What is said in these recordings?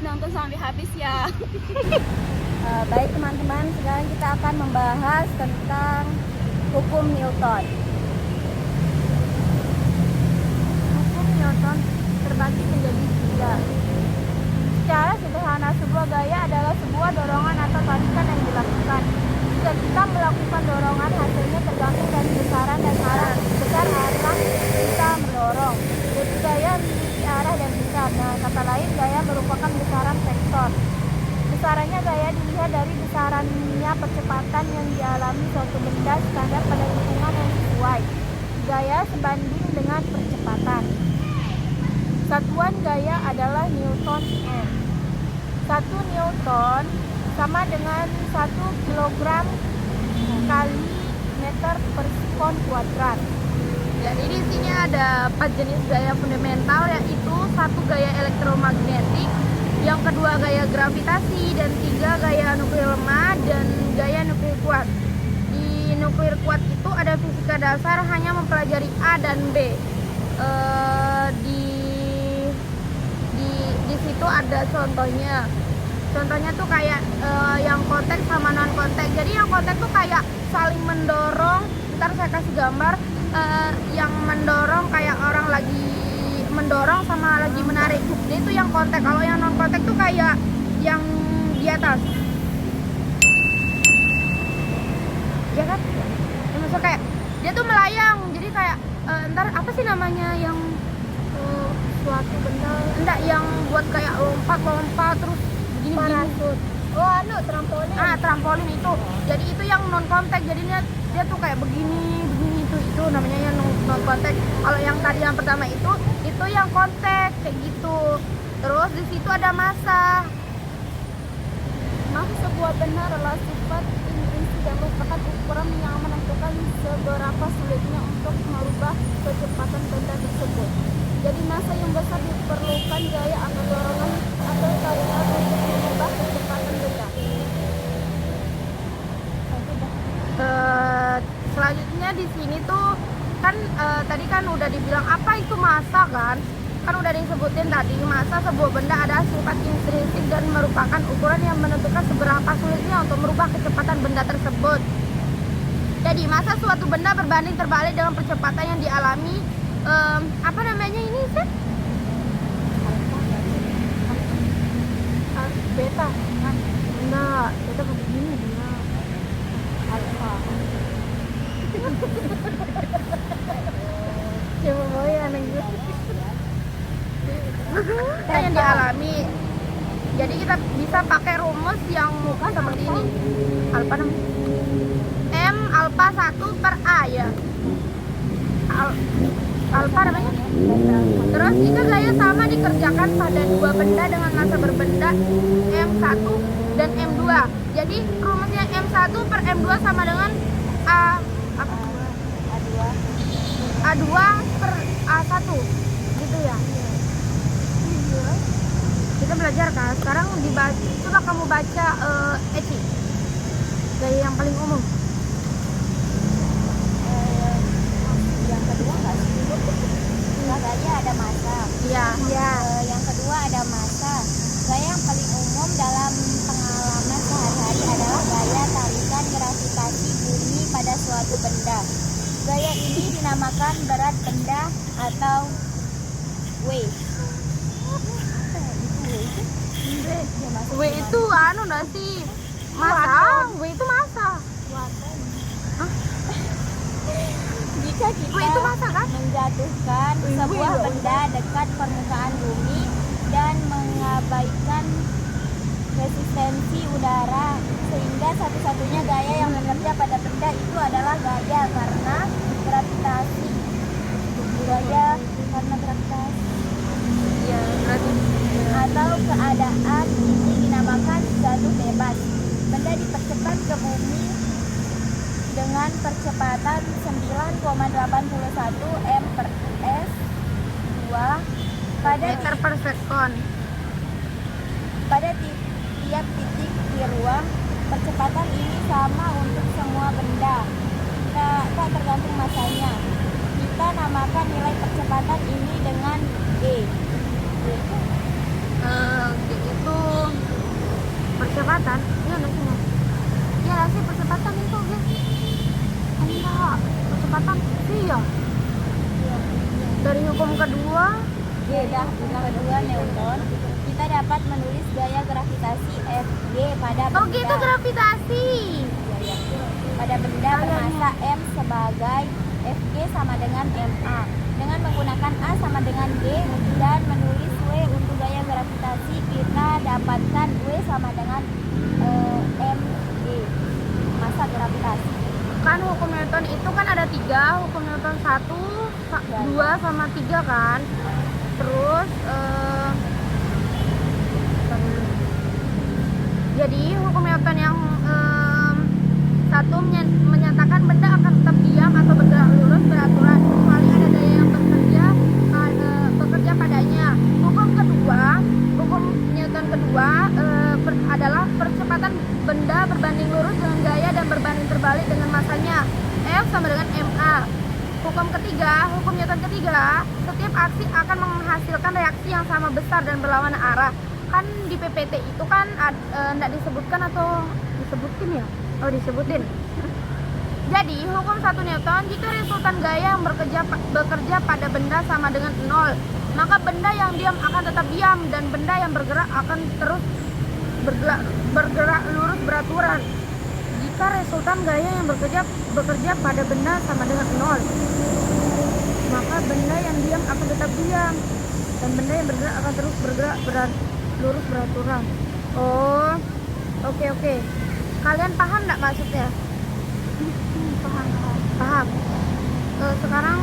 nonton sampai habis ya. Baik teman-teman, sekarang kita akan membahas tentang hukum Newton. Hukum Newton terbagi menjadi 3. Secara sederhana, sebuah gaya adalah sebuah dorongan atau tarikan yang dilakukan. Jika kita melakukan dorongan, hasilnya tergantung dari besaran dan arah. Besar arah kita mendorong. Jadi gaya memiliki arah dan besar. Nah, kata lain, gaya merupakan besaran vektor. Besarannya gaya dilihat dari besarannya percepatan yang dialami suatu benda standar pada lingkungan yang sesuai. Gaya sebanding dengan percepatan. Satuan gaya adalah Newton M. 1 Newton sama dengan 1 kilogram kali meter per sekon kuadrat. Jadi di sini ada 4 jenis gaya fundamental, yaitu 1 gaya elektromagnetik, yang kedua gaya gravitasi, dan 3 gaya nuklir lemah dan gaya nuklir kuat. Di nuklir kuat itu ada fisika dasar, hanya mempelajari A dan B. Di situ ada contohnya. Contohnya tuh kayak yang kontak sama non kontak. Jadi yang kontak tuh kayak saling mendorong. Ntar saya kasih gambar. Yang mendorong kayak orang lagi mendorong sama lagi menarik. Jadi itu yang kontak. Kalau yang non kontak tuh kayak yang di atas. Ya kan? Ya, maksudnya kayak dia tuh melayang. Jadi kayak ntar apa sih namanya yang suatu benda? Enggak, yang buat kayak lompat terus begini. Parasut. Oh, trampolin. Trampolin itu. Jadi itu yang non kontak. Jadi dia tuh kayak begini itu namanya yang non kontak. Kalau yang tadi yang pertama itu yang kontak kayak gitu. Terus di situ ada massa. Massa sebuah benda adalah sifat intrinsik dan merupakan ukuran yang menentukan seberapa sulitnya untuk merubah kecepatan benda tersebut. Jadi massa yang besar diperlukan gaya atau dorongan atau tarikan untuk mengubah kecepatan benda. Selanjutnya di sini tuh kan tadi kan udah dibilang apa itu massa kan udah disebutin tadi. Massa sebuah benda ada sifat intrinsik dan merupakan ukuran yang menentukan seberapa sulitnya untuk merubah kecepatan benda tersebut. Jadi massa suatu benda berbanding terbalik dengan percepatan yang dialami apa namanya ini sih? Beta. Enggak, beta begini dia. Alfa. Coba mau ya neng. Yang dialami. Jadi kita bisa pakai rumus yang seperti ini. Alfa namanya. M alfa 1 per A ya. Alfa namanya. Terus jika gaya sama dikerjakan pada dua benda dengan massa berbeda M1 dan M2. Jadi rumusnya M1 per M2 sama dengan A2 per A1 gitu ya. Kita belajar kan. Sekarang coba kamu baca Eci. Gaya yang paling umum. Yang kedua nggak sih? Gaya ada massa. Iya. Yang kedua ada massa. Gaya yang paling umum dalam pengalaman sehari-hari adalah gaya tarikan gravitasi bumi pada suatu benda. Gaya ini dinamakan berat benda atau weight. W itu anu nggak sih? Massa. W itu massa. Jika kita W itu massa kan? menjatuhkan sebuah benda dekat permukaan bumi dan mengabaikan resistensi udara, sehingga satu-satunya gaya yang bekerja pada benda itu adalah gaya karena gravitasi. Gaya karena gravitasi. Iya, berarti Atau keadaan ini dinamakan jatuh bebas. Benda dipercepat ke bumi dengan percepatan 9,81 m per s 2 meter per sekon. pada tiap titik di ruang. Percepatan ini sama untuk semua benda, tak tergantung masanya. Kita namakan nilai percepatan ini dengan G. Itu percepatan. Iya nggak sih? Iya nggak sih percepatan itu guys? Enggak, percepatan sih ya. Dari hukum kedua, Hukum kedua Newton, kita dapat menulis gaya gravitasi Fg pada benda. oh gitu gravitasi. Pada benda bermasa m sebagai Fg sama dengan ma. Dengan menggunakan A sama dengan G dan menulis W untuk gaya gravitasi, kita dapatkan W sama dengan mg, masa gravitasi. Kan hukum Newton itu kan ada 3, hukum Newton 1, 2 sama 3 kan. Terus jadi hukum Newton yang satu menyatakan benda akan tetap diam atau bergerak lurus beraturan kecuali ada daya yang bekerja padanya. Hukum kedua, hukum Newton kedua adalah percepatan benda berbanding lurus dengan gaya dan berbanding terbalik dengan masanya. F sama dengan ma. Hukum ketiga, hukum Newton ketiga, setiap aksi akan menghasilkan reaksi yang sama besar dan berlawanan arah. Kan di PPT itu kan enggak disebutkan atau disebutin ya? Oh disebutin. Jadi hukum 1 Newton, jika resultan gaya yang bekerja pada benda sama dengan 0, maka benda yang diam akan tetap diam dan benda yang bergerak akan terus bergerak lurus beraturan. Jika resultan gaya yang bekerja pada benda sama dengan 0, maka benda yang diam akan tetap diam dan benda yang bergerak akan terus bergerak lurus beraturan. Oh, oke. Kalian paham nggak maksudnya? Paham. Sekarang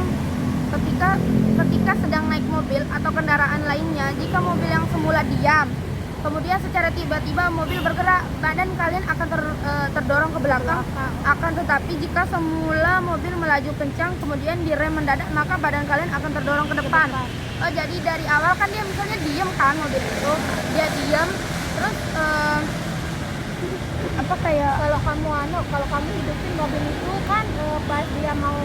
ketika sedang naik mobil atau kendaraan lainnya, jika mobil yang semula diam, kemudian secara tiba-tiba mobil bergerak, badan kalian akan terdorong ke belakang. Akan tetapi jika semula mobil melaju kencang, kemudian direm mendadak, maka badan kalian akan terdorong ke depan. Jadi dari awal kan dia misalnya diam kan mobil itu, dia diam, terus kalau kamu hidupin mobil itu kan pas dia mau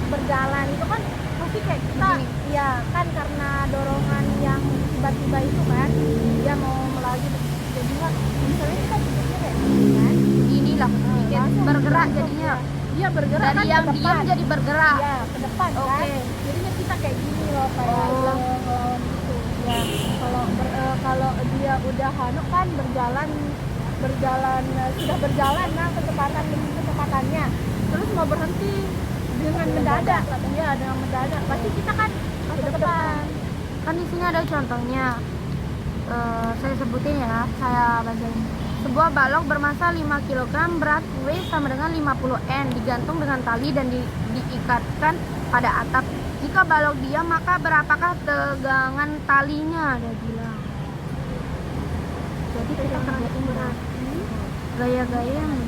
berjalan itu kan pasti kayak kita ya kan karena dorongan yang tiba-tiba itu kan dia mau melaju jadi nggak misalnya kita hidupnya kayak gini kan inilah bergerak jadinya. dia bergerak Dari kan yang ke diam depan. jadi bergerak. Ya ke depan kan jadinya kita kayak gini loh kayak gitu ya kalau dia udah kan sudah berjalan nah kecepatannya terus mau berhenti dengan mendadak pasti kita kan ke depan. Kan di sini ada contohnya. Saya sebutin ya, saya bacain. Sebuah balok bermasa 5 kg, berat W sama dengan 50 N, digantung dengan tali dan diikatkan pada atap. Jika balok diam, maka berapakah tegangan talinya? Ada bilang. Jadi kita kerjain berat. Gaya-gaya yang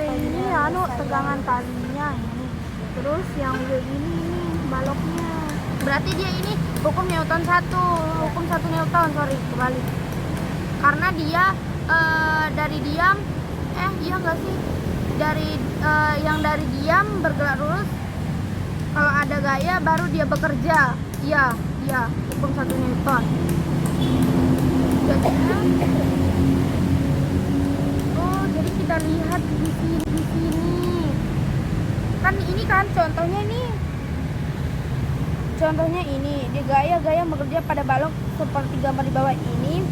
ini tegangan talinya ini. Terus yang W ini baloknya. berarti dia ini hukum Newton 1 Newton, kebalik. Karena dia dari diam iya enggak sih? Yang dari diam bergerak lurus. Kalau ada gaya baru dia bekerja. Iya, hukum 1 Newton. Jadinya jadi kita lihat di sini. Kan ini kan contohnya ini di gaya bekerja pada balok seperti gambar di bawah ini.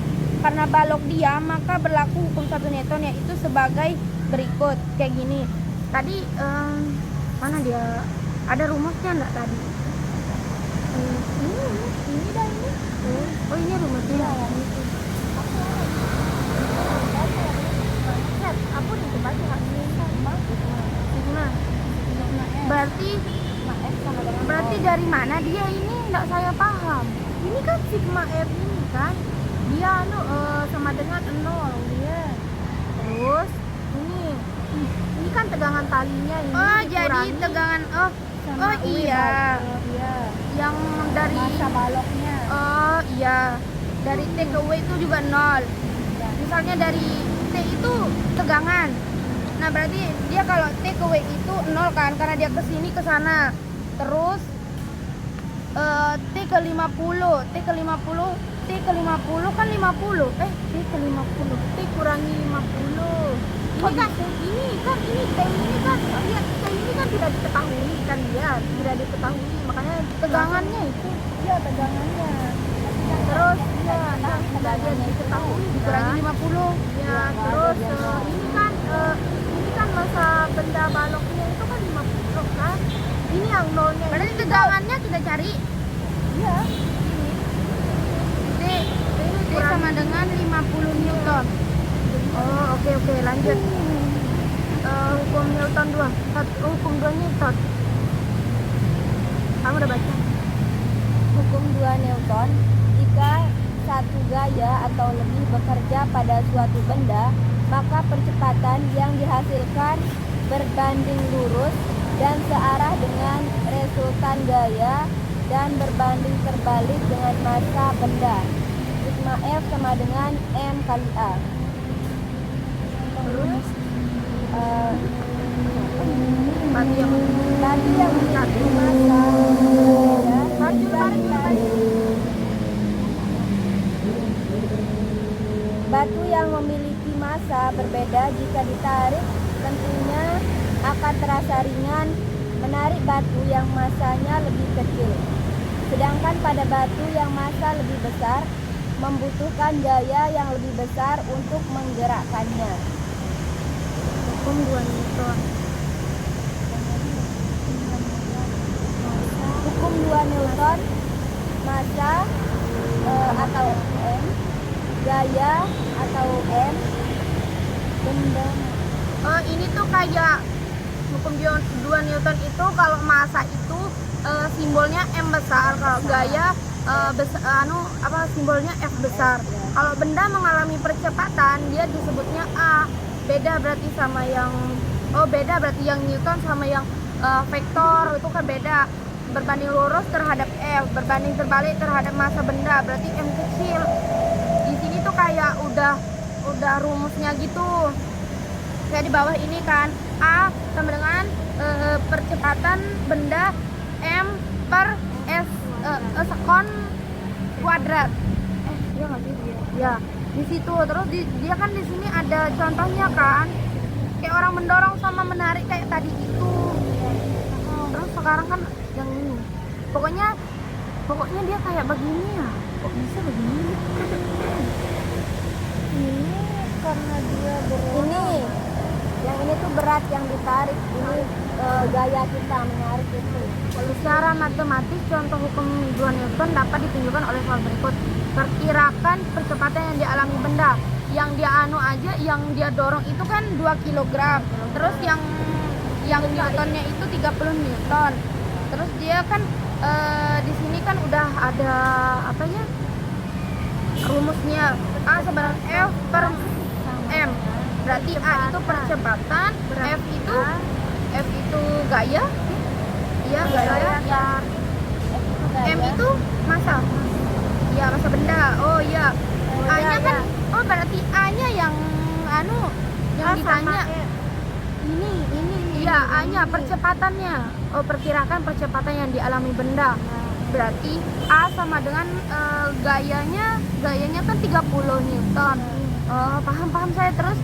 Karena balok diam maka berlaku hukum 1 Newton, yaitu sebagai berikut kayak gini. Tadi mana dia? Ada rumusnya enggak tadi? Ini dah ini. Oh ini rumusnya. Aku di tempat yang Berarti dari mana dia ini? Enggak saya paham. ini kan sigma F ini kan dia sama dengan 0 dia. Terus ini kan tegangan talinya ini Jadi tegangan sama iya. Yang dari masa baloknya. Iya. Dari T ke W itu juga 0. Misalnya dari T itu tegangan. Nah, berarti dia kalau T ke W itu 0 kan karena dia ke sini ke sana. Terus T ke 50 T ke 50 kan 50. T ke 50. T kurangi 50. Ini kan lihat T ini kan tidak diketahui kan dia, tidak diketahui makanya Tegangannya itu. iya tegangannya. Terus ya tidak dia diketahui Dikurangi 50. ya terus ini kan masa benda baloknya itu kan 50 kan. Ini yang nolnya Berarti ini tegangannya kita cari. iya T sama dengan 50 Newton. oh oke lanjut. Hukum Newton 2 hukum 2 Newton kamu udah baca? Hukum 2 Newton, jika satu gaya atau lebih bekerja pada suatu benda, maka percepatan yang dihasilkan berbanding lurus dan searah dengan resultan gaya dan berbanding terbalik dengan massa benda. Sigma F sama dengan M kali A. Terus Batu yang memiliki massa berbeda. Batu yang memiliki massa berbeda jika ditarik tentunya akan terasa ringan menarik batu yang massanya lebih kecil. Sedangkan pada batu yang massa lebih besar membutuhkan gaya yang lebih besar untuk menggerakkannya. hukum 2 Newton Hukum 2 Newton, massa atau M, gaya atau M, benda. Ini tuh kayak hukum 2 Newton itu kalau massa itu simbolnya M besar, kalau gaya simbolnya F besar. Kalau benda mengalami percepatan dia disebutnya A. Beda berarti sama yang berarti yang Newton sama yang vektor itu kan beda. Berbanding lurus terhadap F, berbanding terbalik terhadap massa benda, berarti M kecil. Di sini tuh kayak udah rumusnya gitu. Kayak di bawah ini kan A sama dengan percepatan benda M per S sekon kuadrat. iya nggak sih Ya, di situ terus dia kan di sini ada contohnya kan. Kayak orang mendorong sama menarik kayak tadi itu. Terus sekarang kan yang ini. Pokoknya dia kayak begini ya. Kok bisa begini? ini karena dia Ini yang ini tuh berat yang ditarik, ini gaya kita menarik itu. Kalau secara matematis contoh hukum 2 Newton dapat ditunjukkan oleh soal berikut. Perkirakan percepatan yang dialami benda. Yang dia yang dia dorong itu kan 2 kg. Terus yang Newtonnya itu 30 Newton. Terus dia kan di sini kan udah ada rumusnya A sama dengan F per M. Berarti A itu percepatan, F itu gaya. Iya, gaya. M itu massa. Iya, massa benda. Oh iya. A-nya kan berarti A-nya yang ditanya. ini Iya, A-nya percepatannya. Perkirakan percepatan yang dialami benda. Berarti A sama dengan gayanya kan 30 Newton. Paham saya. Terus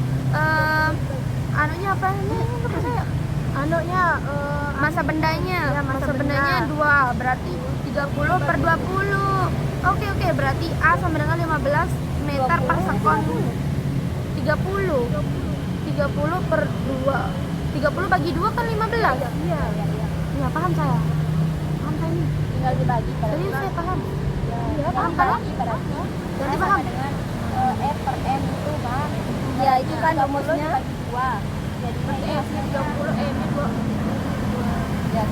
massa bendanya. Ya, massa bendanya benda. 2, berarti 30 per 20. Oke, berarti A sama dengan 15 meter per sekon. 30 per 2. 30 bagi 2 kan 15. iya Iya, paham saya. Paham saya nih. Tinggal dibagi pada Jadi saya paham. ya, paham kan? ibaratnya Jadi sama paham. dengan F per M itu kan. Ya itu kan rumusnya. Jadi Berarti F 30 M itu ya,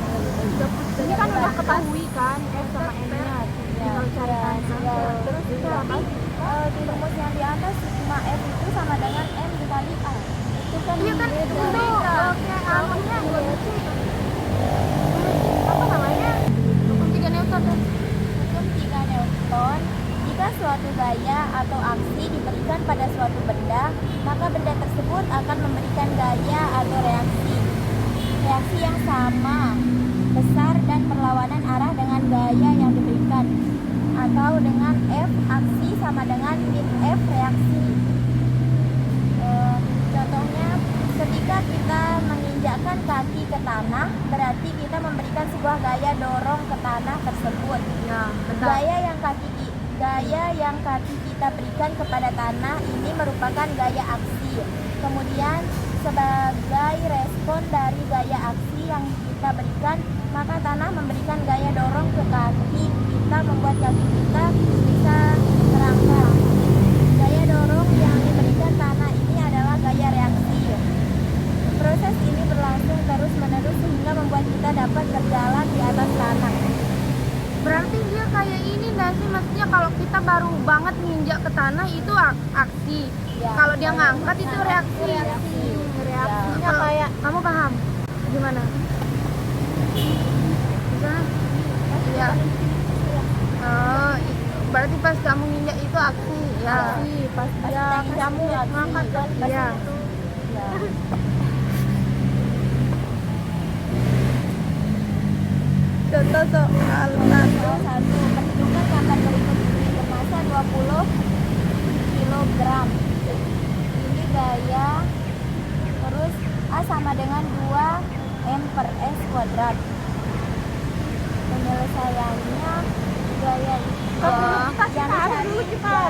ini kan udah ketahui kan F sama M-nya. Tinggal carikan saja. Terus apa? di rumus yang di atas sigma F itu sama dengan M dikali A. Itu kan Iya kan itu kayak alamnya apa namanya? Hukum 3 Newton. Hukum 3 Newton, jika suatu gaya atau aksi diberikan pada suatu benda, maka benda tersebut akan memberikan gaya atau reaksi yang sama, besar dan berlawanan arah dengan gaya yang diberikan. atau dengan F aksi sama dengan min F reaksi. Contohnya ketika kita menginjakkan kaki ke tanah, berarti kita memberikan sebuah gaya dorong ke tanah tersebut. Ya, benar. Gaya yang kaki kita berikan kepada tanah ini merupakan gaya aksi. Kemudian sebagai respon dari gaya aksi yang kita berikan, maka tanah memberikan gaya dorong ke kaki kita, membuat kaki kita bisa terangkat. Gaya dorong yang diberikan tanah ini adalah gaya reaksi. Proses ini berlangsung terus-menerus sehingga membuat kita dapat berjalan di atas tanah. Berarti dia kayak ini nggak sih, maksudnya kalau kita baru banget nginjak ke tanah itu aksi, Ya, kalau dia ngangkat itu reaksi. Reaksinya Ya. kayak kamu paham gimana? Bisa? Iya. Oh, berarti pas kamu nginjak itu aksi, ya. Aksi, pas dia kamu ngangkat kan, pas Iya. itu. Ya. Contoh soal Contoh 1. Perhitungkan gambar berikut ini bermassa 20 kg. Ini gaya, terus A sama dengan 2 M per S kuadrat. Penyelesaiannya gaya itu yang dicari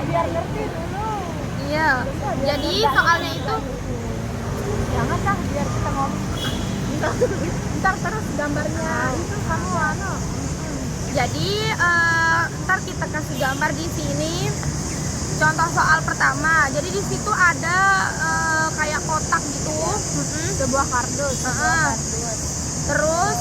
biar ngerti dulu. Iya. Jadi soalnya itu Jangan lah, biar kita ngomong. ntar terus gambarnya itu kamu Jadi ntar kita kasih gambar di sini. Contoh soal pertama. Jadi di situ ada kayak kotak gitu, Sebuah kardus. Terus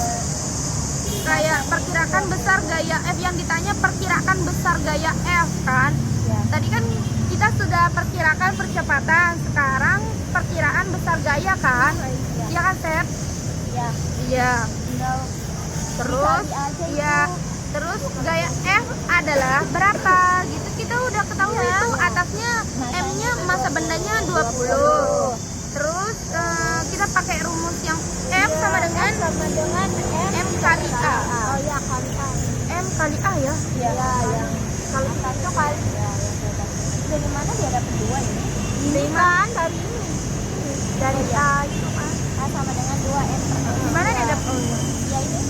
kayak perkirakan besar gaya F, yang ditanya perkirakan besar gaya F kan. Ya. Tadi kan kita sudah perkirakan percepatan, sekarang perkiraan besar gaya kan. Iya kan, Sep? Ya. Iya. Tinggal Terus dicari aja ya, itu. terus gaya F adalah berapa gitu, kita udah ketahui Iya. itu atasnya M-nya masa bendanya 20. Terus kita pakai rumus yang F sama dengan M kali A. Oh iya, kali A. M kali A ya. Iya, yang kalau kita itu kali. Dari mana dia dapat 2 ini? Ini Kan dari ini. Dari A itu kan. A sama dengan 2 M per S. Gimana dia dapat? Ya ini.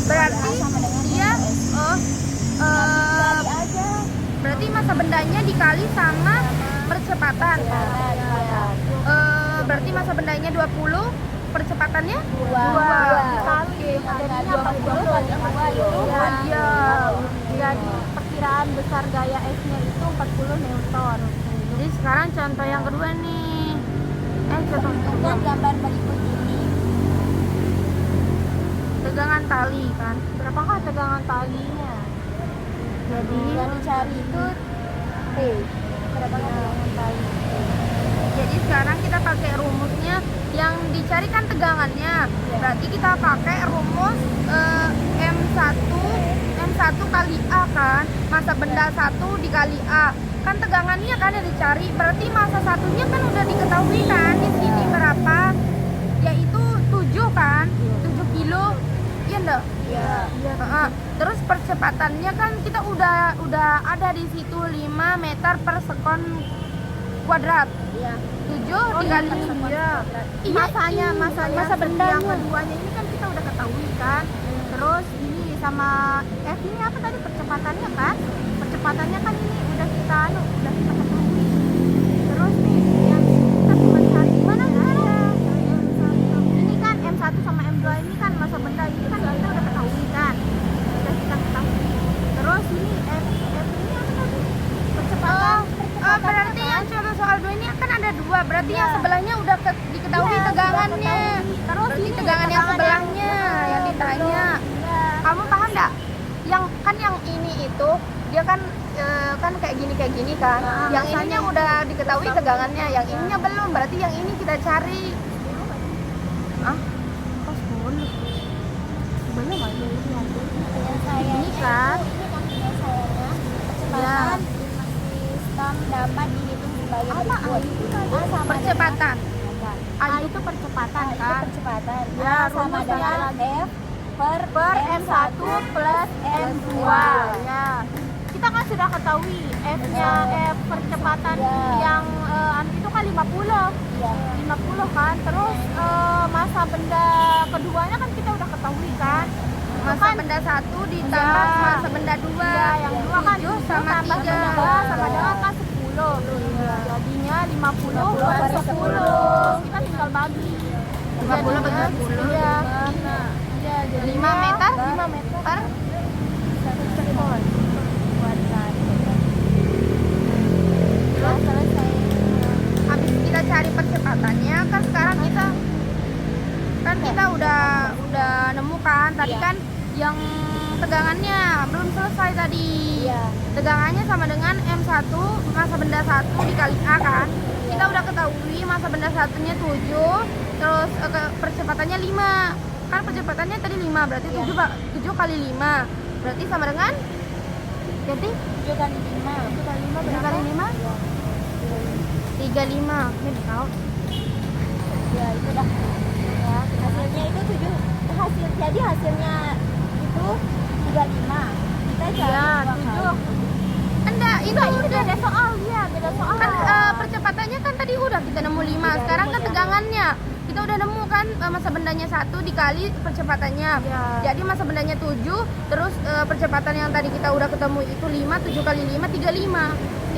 Berarti A sama dengan dia M per S. Kali aja. berarti masa bendanya dikali sama percepatan. Berarti masa bendanya 20, percepatannya 2. Oke. Jadinya 40 kali 2 itu. Iya. Jadi perkiraan besar gaya S-nya itu 40 Newton. Jadi sekarang contoh yang kedua nih. Contoh Dengan gambar berikut ini. tegangan tali kan. Berapakah tegangan talinya? Jadi yang dicari itu T. Berapakah tegangan tali? Jadi sekarang kita pakai rumusnya, yang dicari kan tegangannya. Berarti kita pakai rumus M1 kali A kan. Masa benda 1 dikali A. Kan tegangannya kan yang dicari. Berarti masa satunya kan udah diketahui kan di sini berapa? Yaitu 7 kan? 7 kilo. Iya enggak? Iya. Terus percepatannya kan kita udah ada di situ 5 meter per sekon kuadrat. Iya. 7 dikali Masanya masa benda yang keduanya ini kan kita udah ketahui kan. Terus ini sama F ini apa tadi percepatannya kan? Percepatannya kan ini udah kita ketahui. Terus nih yang kita cuma cari mana ada. Ini kan M1 sama M2 ini kan masa benda ini kan kita udah ketahui kan. Udah kita ketahui. Terus ini F ini apa tadi? Percepatan. Berarti yang contoh soal 2 ini kan ada 2. Berarti yang sebelahnya udah diketahui Iya, tegangannya. Terus Berarti ini tegangan yang sebelahnya yang ditanya. Kamu paham nggak? Yang ini itu dia kan kan kayak gini kan. Yang ininya udah diketahui tegangannya, yang ininya belum. Berarti yang ini kita cari. Pas boleh. Belum ada ini Ini kan. Ini kan penyelesaiannya. Percepatan sistem dapat dihitung sebagai berikut. A sama Percepatan. A itu percepatan kan? Percepatan. Ya, A sama rumusnya dengan F per M1 plus M2. Ya. Kita kita kan sudah ketahui F-nya F percepatan yang itu kan 50. 50 kan. Terus masa benda keduanya kan kita udah ketahui kan. Masa benda 1 ditambah masa benda 2. Iya, yang 2 kan 7 sama tambah 3. benda 2 sama dengan kan 10. Jadinya 50 per 10. Kita tinggal bagi. 50 per 10. Iya. Iya, jadi 5 meter. 5 meter. Per Terus selesai. habis kita cari percepatannya kan sekarang kita udah nemu kan tadi kan yang tegangannya belum selesai tadi. Tegangannya sama dengan M1 masa benda 1 dikali A kan. Kita udah ketahui masa benda satunya 7, terus percepatannya 5. Kan percepatannya tadi 5, berarti 7 kali 5. Berarti sama dengan ganti 7 kali 5. 7 kali 5 35. Ini tahu. Ya, itu dah. Ya, hasilnya itu 7. Jadi hasilnya itu 35. Kita cari Iya, 7. Enggak, itu udah Beda soal ya, beda soal. kan percepatannya kan tadi udah kita nemu 5. Sekarang kan tegangannya kita udah nemu kan masa bendanya 1 dikali percepatannya. Jadi masa bendanya 7, terus percepatan yang tadi kita udah ketemu itu 5, 7 kali 5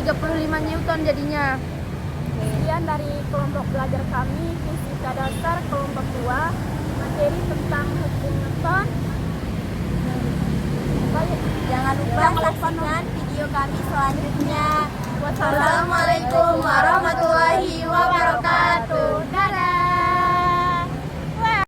35 Newton jadinya. Sekian dari kelompok belajar kami fisika dasar kelompok 2 materi tentang hukum Newton. Jangan lupa saksikan video kami selanjutnya. Wassalamualaikum